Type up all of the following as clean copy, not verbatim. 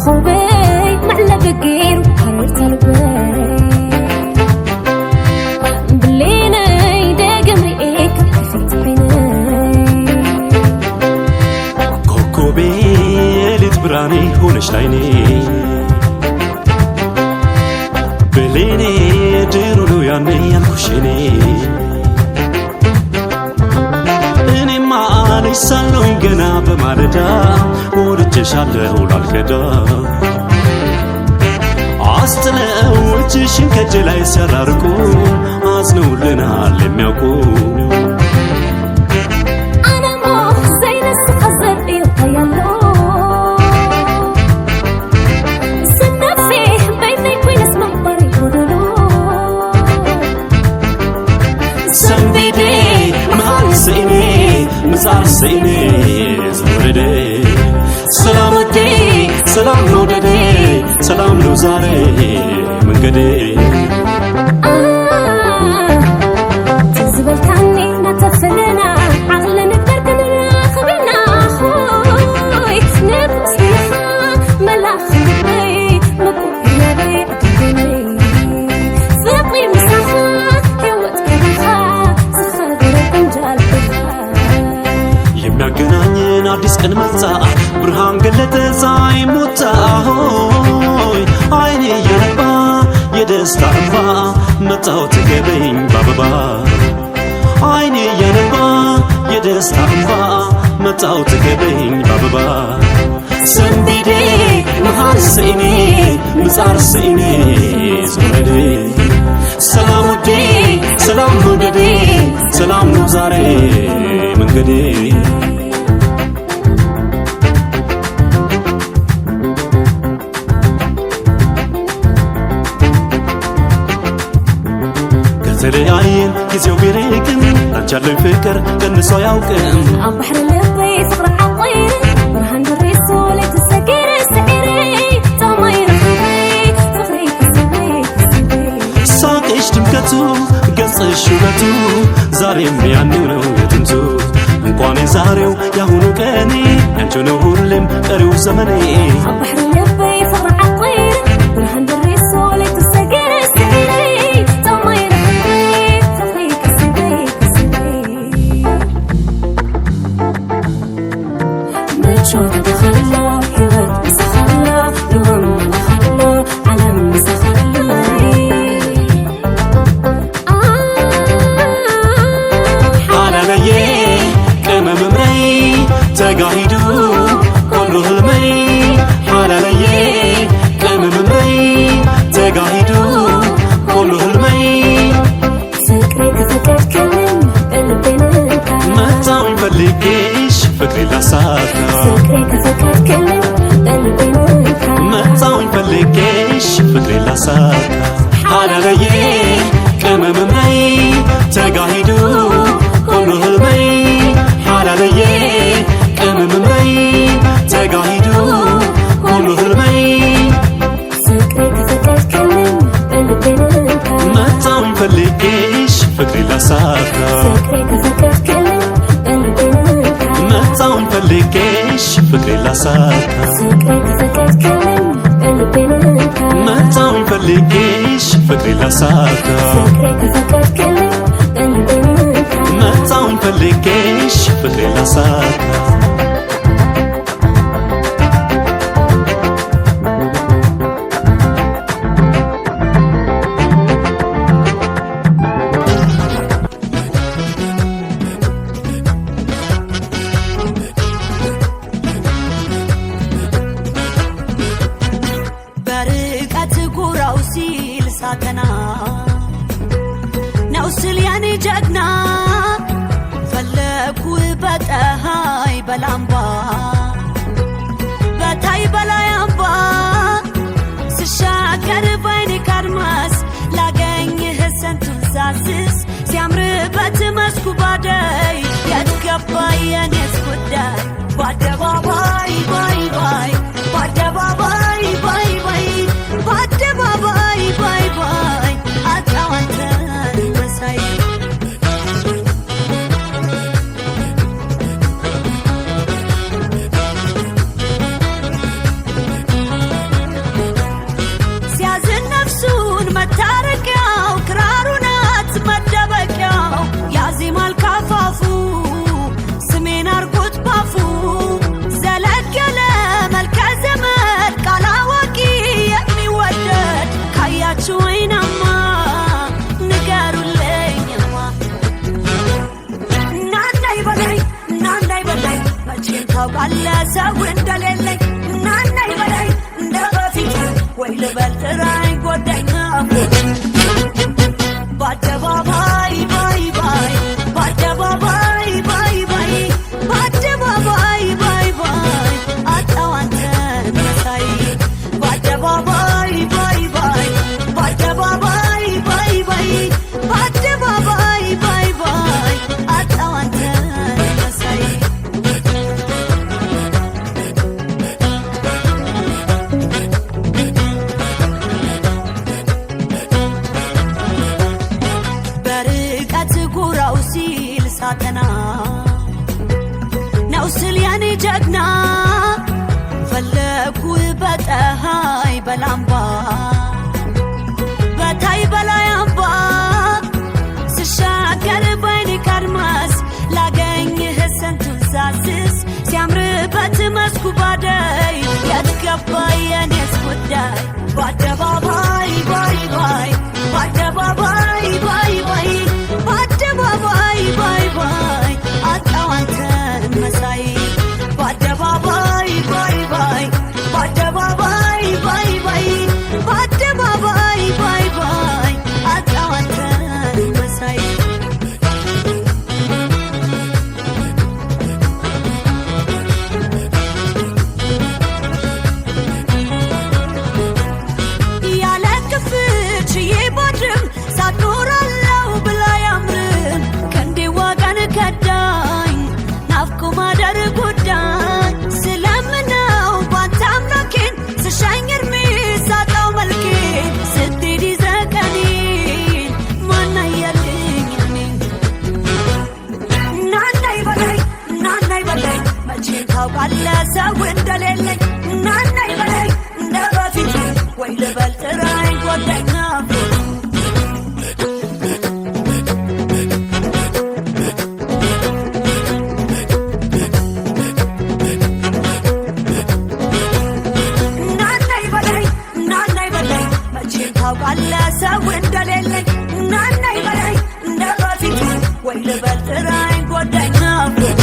خوبي معلى بقير وحررت البي بلينا يداقم رئيك كفيت بيني كوكوبي لتبراني هونش لايني بليني ديرولو يعني ينكشيني سالوኝ ገና በማለዳ ወርጄሻለሁ ላልከዳ አስተለው እጅሽን ከእጄ ላይ ሲያራርቁ አዝነውልናል የሚያውቁ أنا ما زي ناس تخزر يطيالو سنفسي بيني كوين اسم الطريق ودلو سنبيدي مهار سيني مزار سيني زوردي سلام ودي سلام نوددي سلام نوزاري من قدي تزبلتاني نتفلنا عقلنا نقدر كلنا خبرنا خوي نبسيخا ملاخ بي مبوك يا بي أكدني فقي مساخا هوت كبخا زخدر قنجال بخا የሚያገናኝን አዲስ ቀን መጣ ብርሃን ገለጠ ፀሐይ ሞታ ሆይ አይኔ እያነባ የደስታ እንባ መጣው ተገበኝ በአበባ አይኔ እያነባ የደስታ እንባ መጣው ተገበኝ በአበባ ሰንቢዴ መሃል ሰይኔ ምጻር ሰይኔ ዞረዴ ሰላም ውዴ ሰላም መውደዴ ሰላም ነው ዛሬ መንገዴ ከተለያየን ጊዜው ቢርቅም አንቺ ያለኝ ፍቅር ቀንሶ አያውቅም عم بحر اللبي فقرة عطيري برهان دريسو لتسكر سعيري طمير خبي فقري كسبي ሳቅሽ ድምቀቱ ገጽሽ ውበቱ ዛሬም ያንው ነው የጥንቱ እንኳን የዛሬው ያሁኑ ቀኔ አንቺ ነው ሁሌም ቀሪው ዘመኔ عم بحر اللبي فقرة عطيري برهان دريسو لتسكر سعيري طمير خبي فقري كسبي متشوت دخلنا هوت مسخلنا لغم دخلنا علم مسخلنا አላለየ ቀመምምረይ ተጋሂዱ ሁሉ ህልመይ አላለየ ቀመምምረይ ተጋሂዱ ሁሉ ህልመይ ፍቅሬ ከፈቀድክልኝ በልቤን እንካ መጣሁኝ ፈልጌሽ ፍቅሬ ላሳካ ፍቅሬ ከፈቀድክልኝ በልቤን እንካ መጣሁኝ ፈልጌሽ ፍቅሬ ላሳካ አላለየ ቀመምምረይ ተጋሂዱ ሁሉ ህልመይ አላለየ ቀመምምረይ ተጋሂዱ ሁሉ ህልመይ ፍቅሬ ከፈቀድክልኝ በልቤን እንካ መጣሁኝ ፈልጌሽ ፍቅሬ ላሳካ ፍቅሬ ከፈቀድክልኝ በልቤን እንካ መጣሁኝ ፈልጌሽ ፍቅሬ ላሳካ ፍቅሬ ከፈቀድክልኝ በልቤን እንካ መጣሁኝ ፈልጌሽ ፍቅሬ ላሳካ ፍቅሬ ከፈቀድክልኝ በልቤን እንካ መጣሁኝ ፈልጌሽ ፍቅሬ ላሳካ በርቀት ጉራው ሲል ሳተና ነው ስል ያኔ ጀግና ፈለኩ በፀሐይ በላምባ በታይ በላይ አምባ ስሻገር ባይኔ ካድማስ ላገኝህ ስንቱን ሳስስ ሲያምርበት መስኩ ባደይ የት ገባ የኔስ ጉዳይ በአደባባይ ባይ ባይ በአደባባይ ባይ ባይ በአደባባይ ባይ ባይ አጣሁ አንተን መሳይ ታውቃለህ ሰው እንደሌለኝ ናናይ በላይ እንደ በፊት ወይ ልበል ጥራኝ ጎዳኝ ናፍቆት በአደባባይ ባይ ባይ በአደባባይ ባይ ባይ በአደባባይ ባይ ባይ አጣው አንተን መሳይ በአደባባይ ባይ ባይ በአደባባይ ባይ ባይ በአደባባይ ባይ ባይ አጣው አንተን መሳይ በርቀት ጉራው ሲል ሳተና ነው ስል ያኔ ጀግና ፈለኩ በፀሐይ በላምባ በታይ በላይ አምባ ስሻገር ባይኔ ካድማስ ላገኝህ ስንቱን ሳስስ ሲያምርበት መስኩ ባደይ የትገባ የኔስ ጉዳይ በአደባባይ ባይ ባይ በአደባባይ ባይ ባይ በአደባባይ ባይ ባይ አጣው አንተን መሳይ በአደባባይ ባይ ባይ በአደባባይ ባይ ባይ በአደባባይ ባይ ባይ አጣው አንተን መሳይ ያለ ክፍች ባድርም ሳትኖራለው ብላ ያምርም ከንዴ ዋጋን ከዳኝ ናፍቆ ማደር ጉዳይ ስለምነው ባንተ አምላኬን ስሻኝ እርሜ ሳጣው መልኬን ስትሄድ ይዘቀኔን ማናየልኝ እኔን ናናይ በላይ መቼ ታውቃለህ ሰው እንደሌለኝ ናናይ በላይ እንደ በፊት ወይ ልበል ጥራኝ ጎዳኝ ናፍቆት ታውቃለህ ሰው እንደሌለኝ ናናይ በላይ እንደ በፊት ወይ ልበል ጥራኝ ጎዳኝ ናፍቆት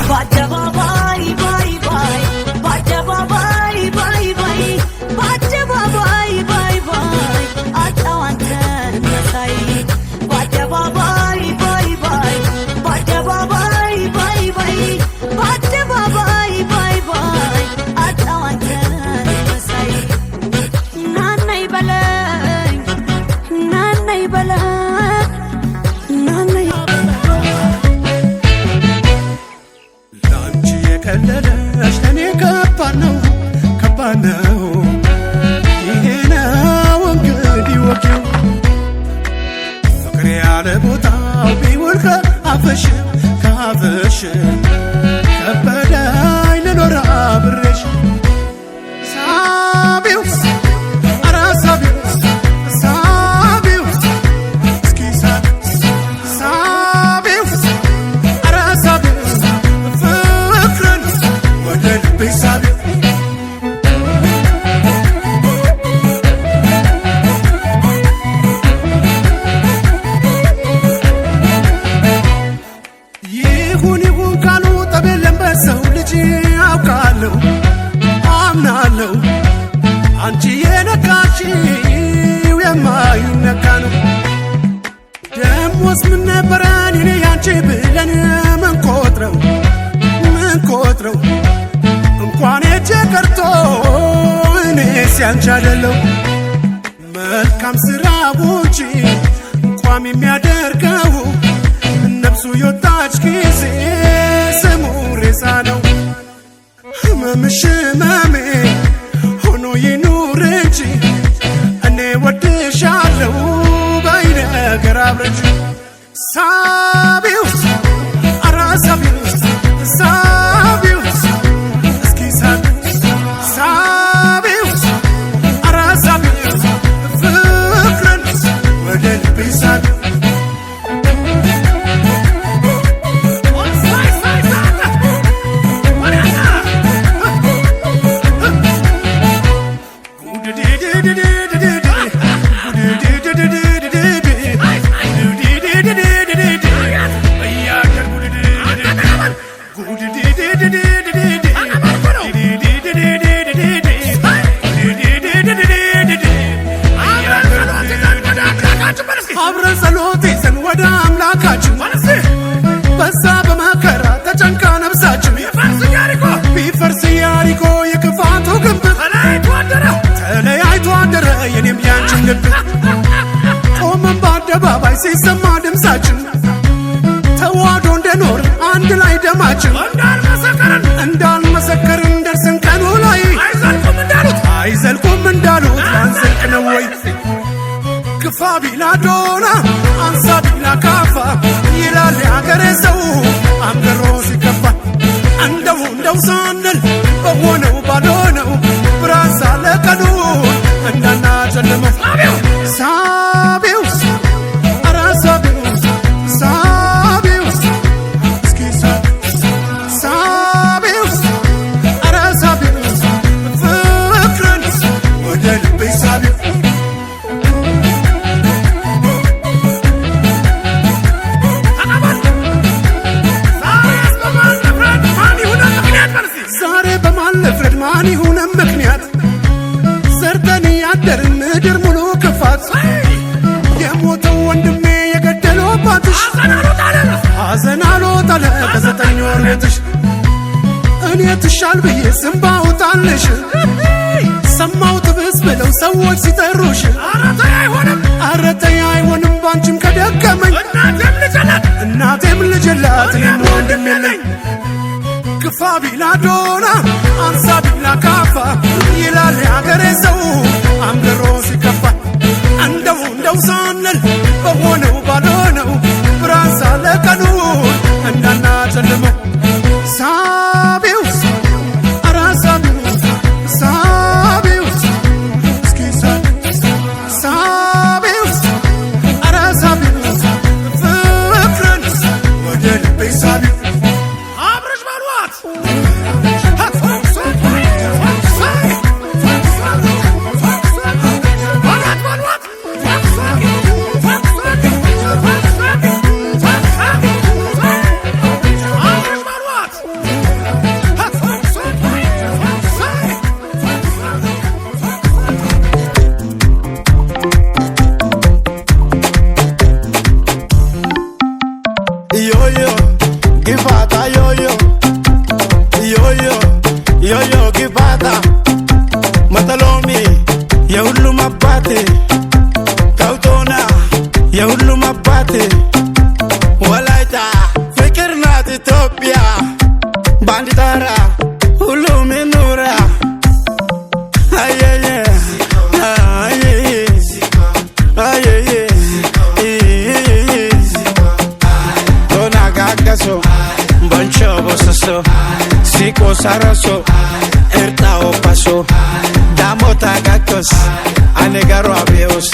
በአደባባይ ባይ ባይ በአደባባይ ባይ ባይ በአደባባይ ባይ ባይ አጣው አንተን መሳይ በአደባባይ ባይ ባይ በአደባባይ ባይ ባይ በአደባባይ ባይ ባይ አጣው አንተን መሳይ ናናይ በላይ ናናይ በላይ ናናይ ላንቺ የቀለለሽ ለኔ ከባድ ነው ይሄ ነው እንግዲህ ወቂው ፍቅሬ ያለ ቦታው ቢውል ከአፍሽ ከበዳኝ ልኖር አብሬሽ ሳቢው ኧረ ሳቢው እስኪ ሳቢው ኧረ ሳቢው ፍቅርን ወደ ልቤ ሳቢው ይሁን ካሉ ጠብ የለም በሰው ልጅ አውቃለሁ አምናለሁ አንቺ የነካሽው የማይነካ ነው ደሞስ ምን ነበረን እኔ ያንቺ ብለን ምንቆጥረው እንኳን እጄ ቀርቶ እኔስ ያንቺ አይደለሁ መልካም ስራዎች እንኳን የሚያደርገው ነፍሱ የወጣች ጊዜ ስሙ ሬሳ ነው ህመምሽ ህመሜ ሆኖ ይኑር እንጂ እኔ ወድሻለሁ በይነገር አብረን ሳቢው ኧረ ሳቢው እስኪ ሳቢው ኧረ ሳቢው ፍቅርን ወደ ልቤ ሳቢው ርስታችን ተዋዶ እንደኖር አንድ ላይ ደማችን እንዳልመሰከርን ደርሰን ቀኑ ላይ አይዘልቁም እንዳሉት አንዘልቅ ነው ወይ ግፋ ቢላ ዶና አንሳ ቢላ ካፋ ይላል ያገሬ ሰው አምሮ ሲከፋ እንደው ሳንል በሆነው ባልሆነው ብርሃን ሳለ ቀኑ እንዳናጨልመው ሳቢው ኧረ ሳቢው እስኪ ሳቢው ኧረ ሳቢው ፍቅርን ወደ ልቤ ሳቢው ዛሬ በማን ልፍረድ ማን ይሁን ምክንያት ሰርተን ያደርን ምድር ሙሉ ክፋት የሞተው ወንድሜ የገደለው አባትሽ ሐዘን አልወጣለ በዘጠኝ ወር ቤትሽ እኔ ትሻል ብዬ ስም ባወጣልሽ ሰማው ትብስ ብለው ሰዎች ሲጠሩሽ ኧረ ተይ አይሆንም ባንቺም ከደከመኝ እናቴም ልጅ የላት እኔም ወንድም የለኝ ግፋ ቢላ ዶና አንሳ ቢላ ካፋ ይላል ያገሬ ሰው አምሮ ሲከፋ እንደው ሳንል በሆነው ባልሆነው ብርሃን ሳለ ቀኑ እንዳናጨልመው ሳቢው ኧረ ሳቢው እስኪ ሳቢው ኧረ ሳቢው ፍቅርን ወደ ልቤ ሳቢው gibata matalomi የሁሉም አባቴ ካውቶና የሁሉም አባቴ ወላይታ ፍቅር ናት ኢትዮጵያ ባንድ ጣራ ሁሉም ይኑራ አየየ አየየ ቶና ጋጋሶ ቦንቾ ቦሰሶ ሲቆ ሳራሶ ኤርታኦ ፓሶ ዳሞታ ጋኮስ አኔጋሮ አቤዎስ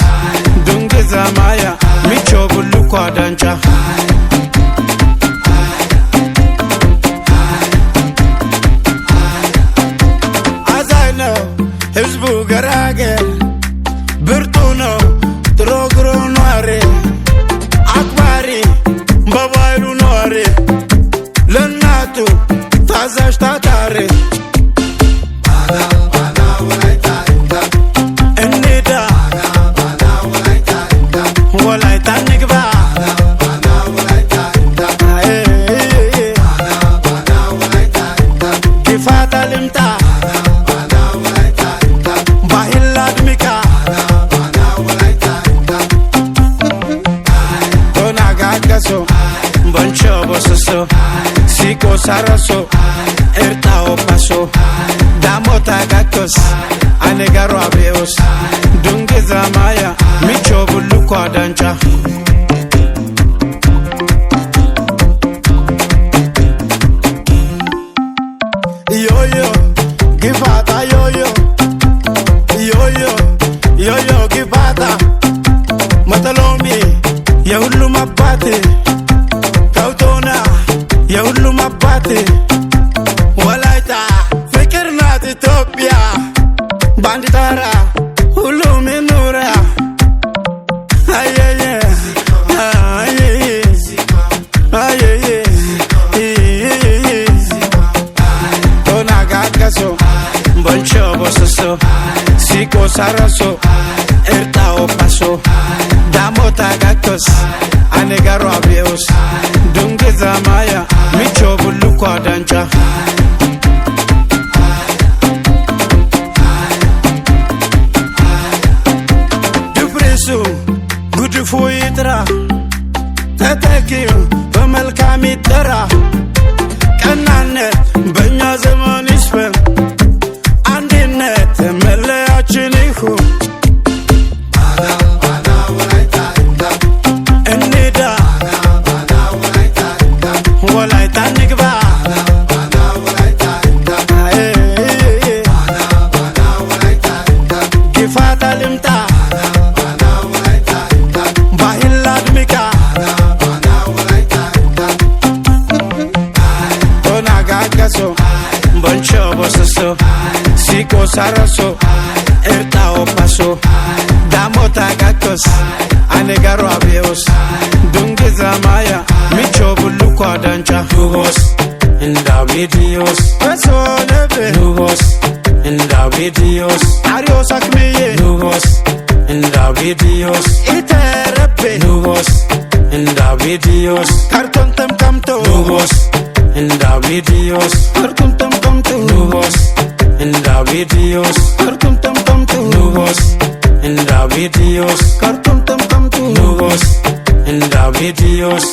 ዱንግዛ ማያ ሚቾ ቡሉኮ አዳንጫ አዛይ ነው ህዝቡ ገራገር ብርቱ ነው ጥሮግሮ ኗሪ አክባሪ በባይሉ ኗሪ ለናቱ ታዛዥ ታታሪ boncho bososo siko saraso ertao paso damota gakos anegaro abeos dungeza maya micho buluko adancha yoyo gibata yoyo gibata matalomi የሁሉም አባቴ ካውቶና የሁሉም አባቴ ወላይታ ፍቅር ናት ኢትዮጵያ ባንድ ጣራ ሁሉም ይኑራ አየየ ቶና ጋጋሶ ቦንቾ ቦሶሶ ሲቆ ሳራሶ ኤርታኦ ፓሶ ዳሞታ ጋኮስ አኔጋሮ አቤዎስ ዱንግዛ ማያ ሚቾ ቡሉኮ አዳንጫ ድብሬሱ ጉድፎ ይጥራ ደጋጊው በመልካም ይጠራ ቀናነት በእኛ ዘመን ይስፈን አንድነት መለያችን ይሁን እንዳ ወላይታ ንግባ ጊፋታ ልምጣ ባህል አድምቃ ቶናጋገሶ ቦንቾ ቦሰሶ ሲቆ ሳረሶ ኤርጣኦ ፓሶ ዳሞታ ጋኮስ አነጋሮ አብዮስ ዱንግዛ ማያ ሚቾ ቡሉኳ ዳንጫ ኑሆስ እንዳቪዲዮስ በሶነብ ኑሆስ እንዳቪዲዮስ አሪዮስ አክሜዬ ኑሆስ እንዳቪዲዮስ ኢተረቤ ኑሆስ እንዳቪዲዮስ ካርቶን ተምቀምቶ ኑሆስ እንዳቪዲዮስ ካርቶን ተምቀምቶ ኑሆስ እንዳቪዲዮስ ካርቶን ተምቀምቶ ኑሆስ እንዳቪዲዮስ ካርቶን ተምቀምቶ ኑሆስ እንዳቪዲዮስ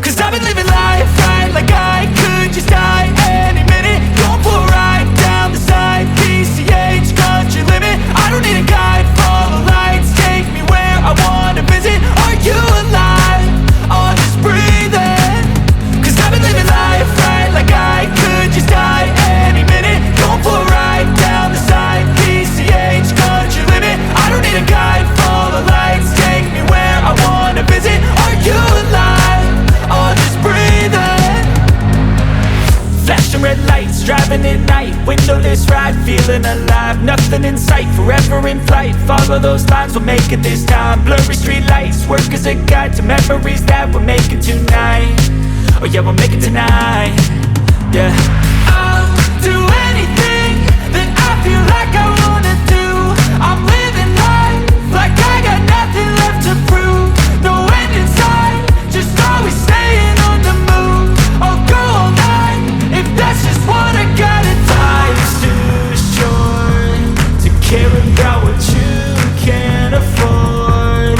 Cause I've been living life right like I could just die any minute. Going for a ride down the side, PCH country limit. I don't need a guide, follow lights, take me where I wanna visit. Are you alive? Or just breathing? Cause I've been living life right like I could just die any minute. Going for a ride down the side, PCH country limit. I don't need a guide, follow lights, take me where I wanna visit. Are you alive? Or just breathing? Flashing red lights, driving at night, windowless ride, feeling alive. Nothing in sight, forever in flight. Follow those lines, we'll make it this time. Blurry street lights, work as a guide to memories that we're making tonight. Oh yeah, we'll make it tonight. Yeah. I'll do anything that I feel like I wanna do. I'm living life like I got nothing left to prove. No end in sight, just always staying on the move. I'll go all night if that's just what I gotta do. Life's too short to care about what you can't afford.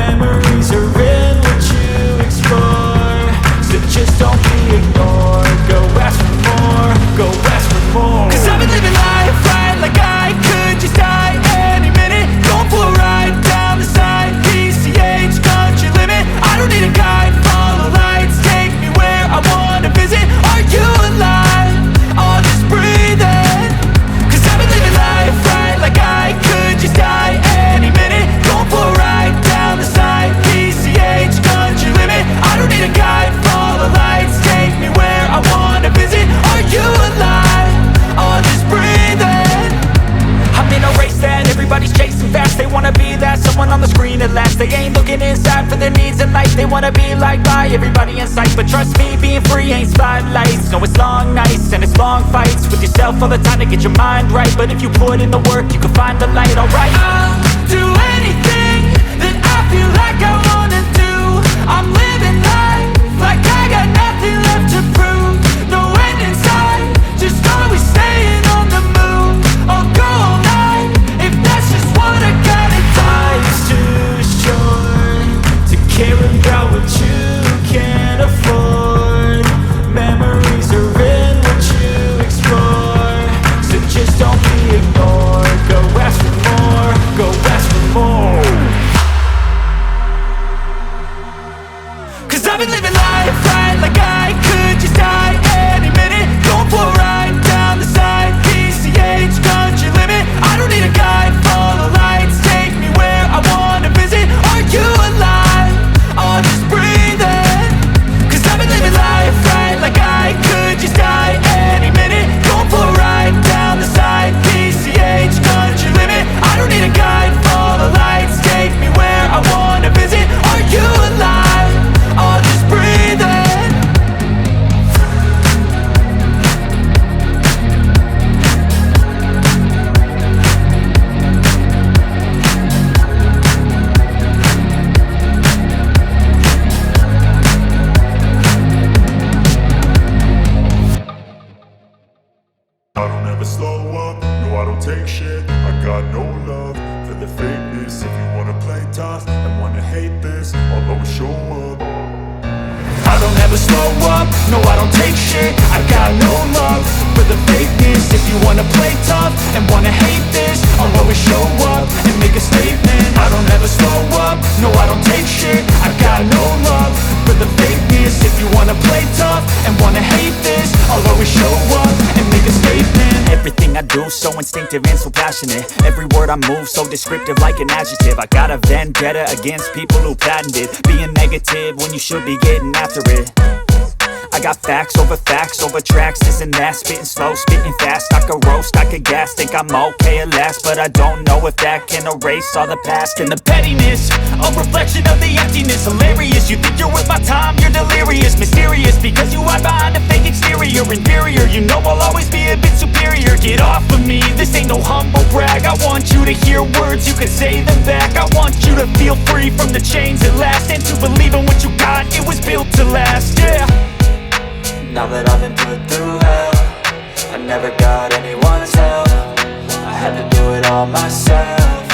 Memories are in what you explore, so just don't be ignored. Go ask for more, go ask for more. Cause I've been living life right like I could just die any minute. Going for a ride down the side, PCH country limit. I don't need a guide, follow lights, take me where I wanna visit. Are you alive? Or just breathing? Cause I've been living life right like I could just die any minute. Going for a ride down the side, PCH country limit. I don't need a guide, follow lights, take me where I wanna visit. Are you alive? Or just breathing? I'm in a race that everybody's chasing fast. They wanna be that someone on the screen at last. They ain't looking inside for their needs in life. They wanna be liked by everybody in sight. But trust me, being free ain't spotlights. No, it's long nights and it's long fights with yourself all the time to get your mind right. But if you put in the work, you can find the light, alright. I'll do anything that I feel like I wanna do. I'm living life like I got nothing left to prove. No end in sight, just always staying on the move. I'll go all night if that's just what I gotta do. Life's too short to care about what you can't afford. Memories are in what you explore, so just don't be ignored. Go ask for more, go ask for more. Cause I've been living life right like I could just die any minute. Going for a ride down the side, PCH country limit. I don't need a guide, follow lights, take me where I wanna visit. Are you alive? Or just breathing? Cause I've been living life right like I could just die any minute. Going for a ride down the side, PCH country limit. I don't need a guide, follow lights, take me where I wanna visit. Are you alive? Or just breathing? I don't ever slow up, no I don't take shit. I got no love for the fakeness. If you wanna play tough and wanna hate this, I'll always show up. I don't ever slow up, no I don't take shit. I got no love for the fakeness. If you wanna play tough and wanna hate this, I'll always show up and make a statement. I don't ever slow up, no I don't take shit. I got no love for the fakeness. If you wanna play tough and wanna hate this, I'll always show up and make a statement. Everything I do so instinctive and so passionate. Every word I move so descriptive like an adjective. I got a vendetta against people who patented being negative when you should be getting after it. I got facts over tracks, this and that. Spitting slow, spitting fast, I could roast, I could gas. Think I'm okay at last, but I don't know if that can erase all the past. And the pettiness, a reflection of the emptiness. Hilarious, you think you're worth my time, you're delirious. Mysterious, because you hide behind a fake exterior. Inferior, you know I'll always be a bit superior. Get off of me, this ain't no humble brag. I want you to hear words, you can say them back. I want you to feel free from the chains at last, and to believe in what you got, it was built to last, yeah. Now that I've been put through hell, I never got anyone's help. I had to do it all myself.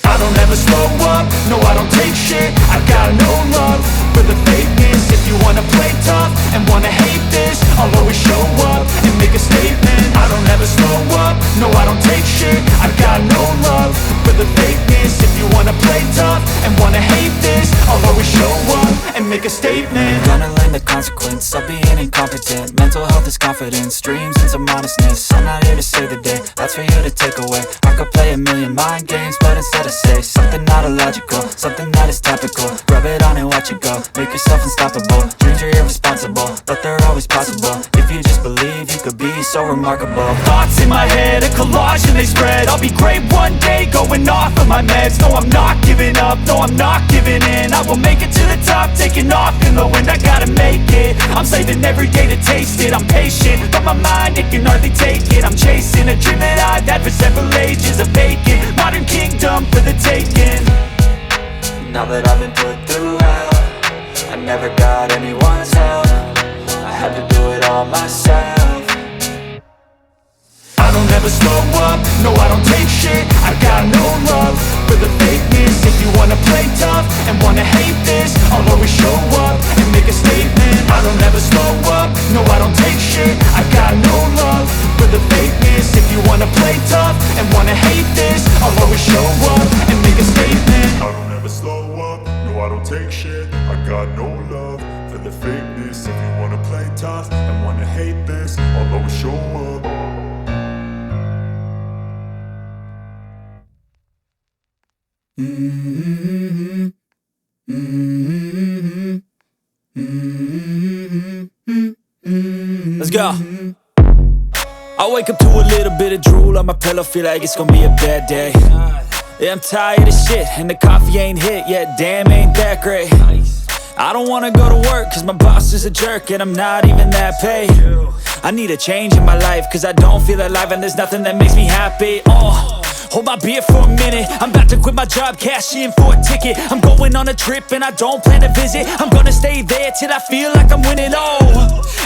I don't ever slow up, no I don't take shit. I got no love for the fakeness. If you wanna play tough and wanna hate this, I'll always show up and make a statement. I don't ever slow up, no I don't take shit. I got no love for the fakeness. If you wanna play tough and wanna hate this, I'll always show up and make a statement. Gonna learn the consequence of being incompetent. Mental health is confidence, dreams and some honestness. I'm not here to save the day, that's for you to take away. I could play a million mind games, but instead I say something not illogical, something that is topical. Rub it on and watch it go, make yourself unstoppable. Dreams are irresponsible, but they're always possible. If you just believe, you could be so remarkable. Thoughts in my head, a collage and they spread. I'll be great one day, going off of my meds. No, I'm not giving up, no, I'm not giving in. I will make it to the top, taking off in the wind. I gotta make it, I'm saving every day to taste it. I'm patient, but my mind, it can hardly take it. I'm chasing a dream that I've had for several ages. A vacant, modern kingdom for the taking. Now that I've been put through hell, I never got anyone's help. I had to do it all myself. I don't ever slow up, no I don't take shit. I got no love for the fakeness. If you wanna play tough and wanna hate this, I'll always show up and make a statement. I don't ever slow up, no I don't take shit. I got no love for the fakeness. If you wanna play tough and wanna hate this, I'll always show up and make a statement. I don't ever slow up, no I don't take shit. I got no love for the fakeness. If you wanna play tough and wanna hate this, I'll always show up. Let's go. I wake up to a little bit of drool on my pillow, feel like it's gonna be a bad day. Yeah, I'm tired of shit, and the coffee ain't hit yet, damn ain't that great. I don't wanna go to work, cause my boss is a jerk, and I'm not even that paid. I need a change in my life, cause I don't feel alive, and there's nothing that makes me happy. Hold my beer for a minute, I'm about to quit my job, cash in for a ticket. I'm going on a trip and I don't plan to visit. I'm gonna stay there till I feel like I'm winning,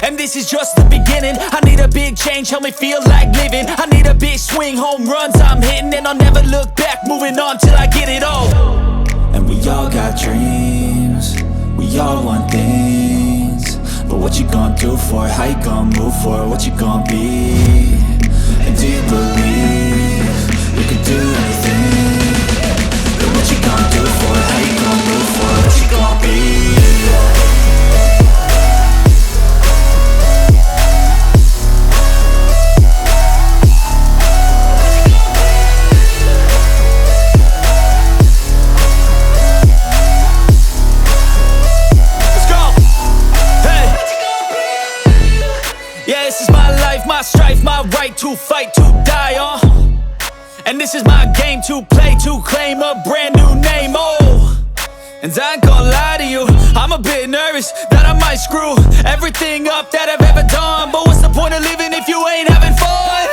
and this is just the beginning. I need a big change, help me feel like living. I need a big swing, home runs I'm hitting, and I'll never look back, moving on till I get it all. And we all got dreams, we all want things, but what you gonna do for it? How you gonna move for it? What you gonna be? And do you believe you can do anything? But what you gonna do for it? How you gonna move for it? What you gonna be? My strife, my right to fight, to die on. And this is my game to play, to claim a brand new name, And I ain't gonna lie to you, I'm a bit nervous that I might screw everything up that I've ever done. But what's the point of living if you ain't having fun?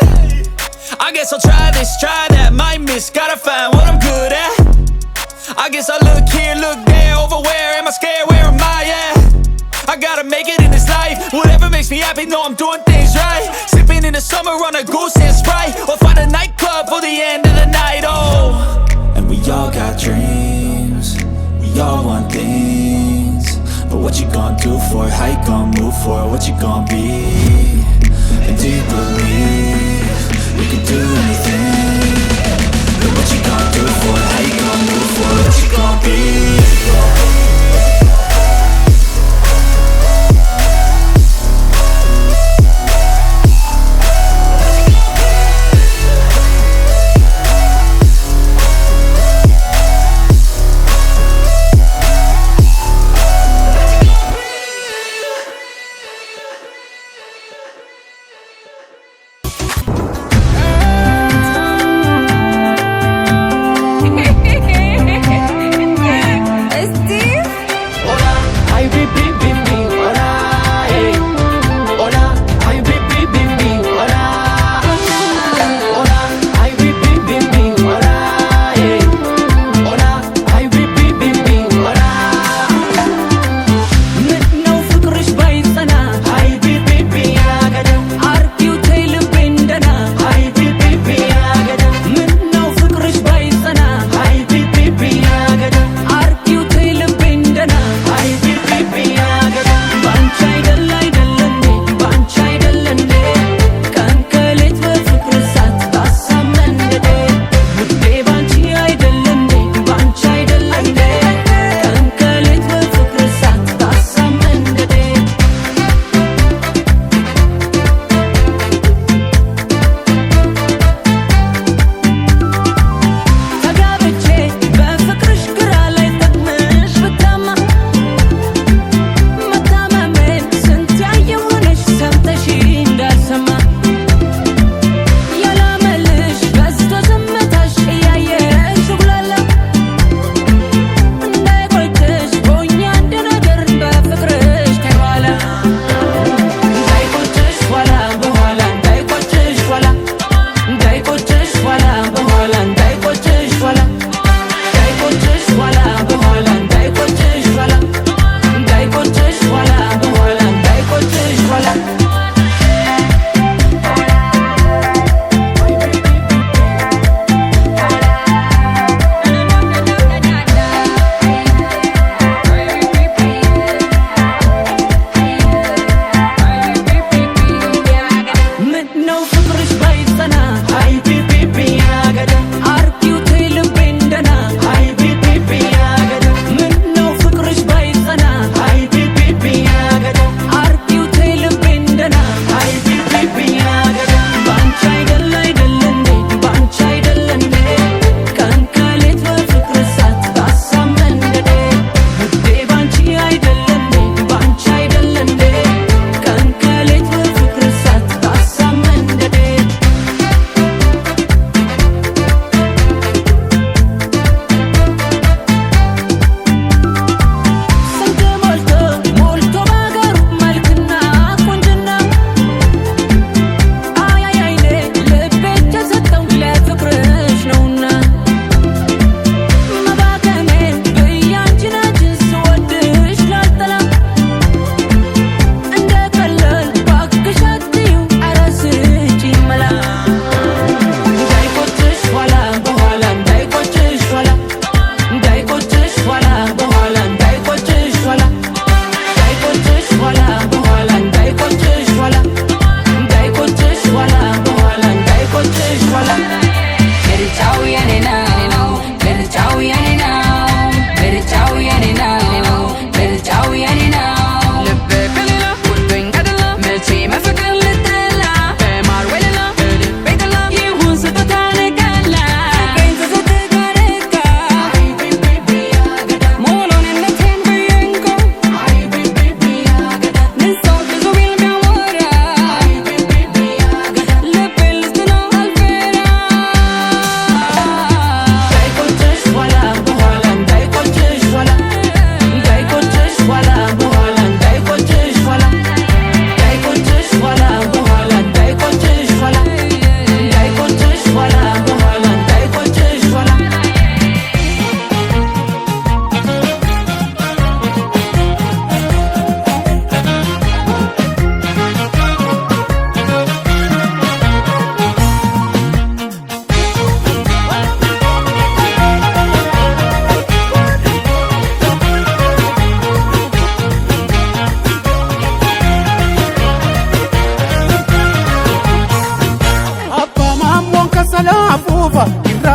I guess I'll try this, try that, might miss, gotta find what I'm good at. I guess I'll look here, look there, over where am I scared, where am I at? I gotta make it in this life. Whatever makes me happy, know I'm doing things right. Sipping in the summer on a goose and Sprite, or find a nightclub for the end of the night, oh. And we all got dreams, we all want things. But what you gonna do for it? How you gonna move for it? What you gonna be? And do you believe you can do anything? But what you gonna do for it? How you gonna move for it? What you gonna be?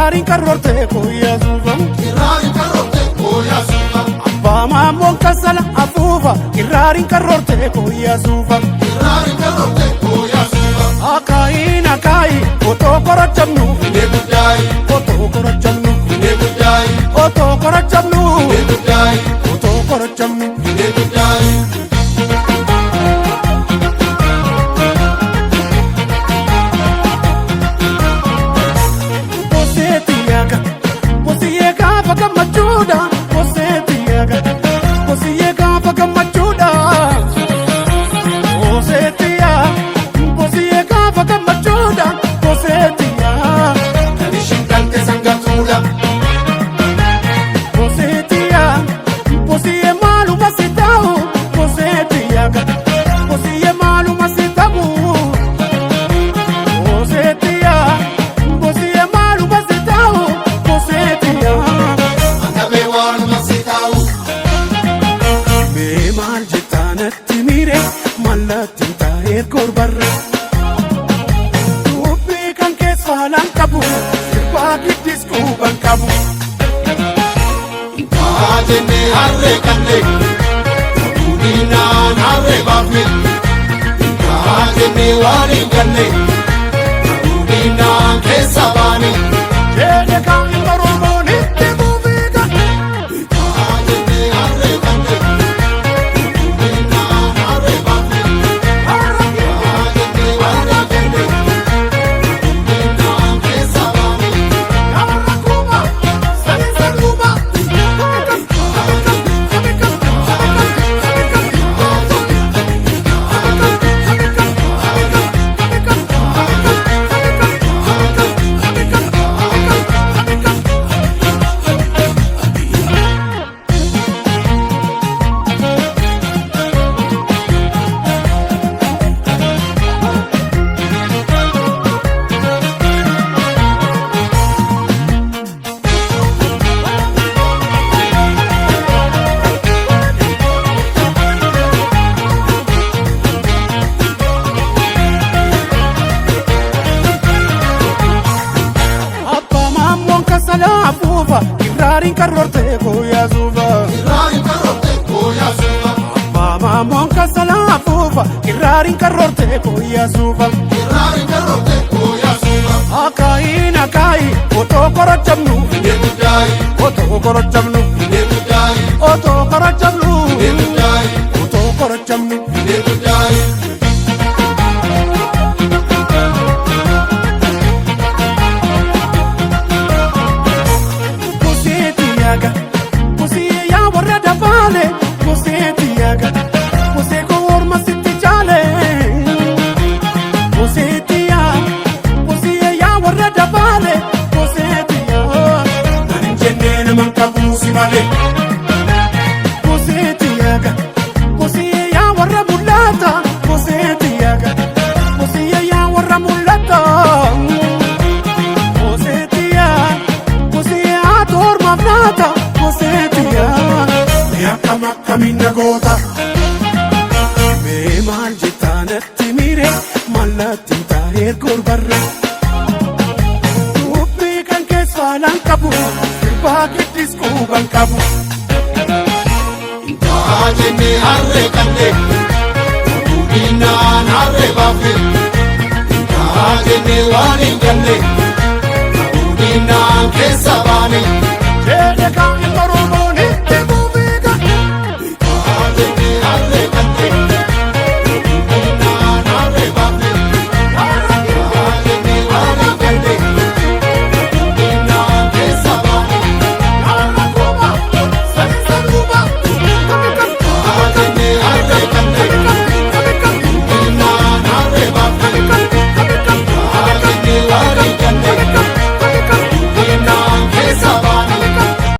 Kiraarin karroorte koya suufa. Kiraarin karroorte koya suufa. Abbaa monkasala afuufa. Kiraarin karroorte koya suufa. Kiraarin karroorte koya suufa. Akaayi otoo korochamnu. Ine guddaay. Otoo korochamnu. Ine guddaay. Otoo korochamnu. Ine guddaay. Otoo korochamnu. Ine guddaay. Jenne harre kanne, Udinaan harre baafne. Jenne wali kanne, Udinaan keessa baane. Jenne kan Oromoon itti buufika. Jenne harre kanne, Udinaan harre baafne. Jenne wali kanne, Udinaan keessa baane. Yaara kuma, sanisa kuma. Kiraarin karroorte koya suufa. Kiraarin karroorte koya suufa. Abbaa monkasala afuufa. Kiraarin karroorte koya suufa. Kiraarin karroorte koya suufa. Akaayi otoo korochamnu. Ine guddaay. Otoo korochamnu. Ine guddaay. Otoo korochamnu. Ine guddaay. Otoo korochamnu. Ine guddaay. Kamina goota mee maal jettaanatti miire mallattiin taa'ee gorbarra dubbii kan keessaalaan qabu sirbaa giddis quuban qabu. Intaa jennee harree kanne Udinaan harree baafne. Intaa jennee waan hin galle Udinaan keessa baane. Jedhe kan hin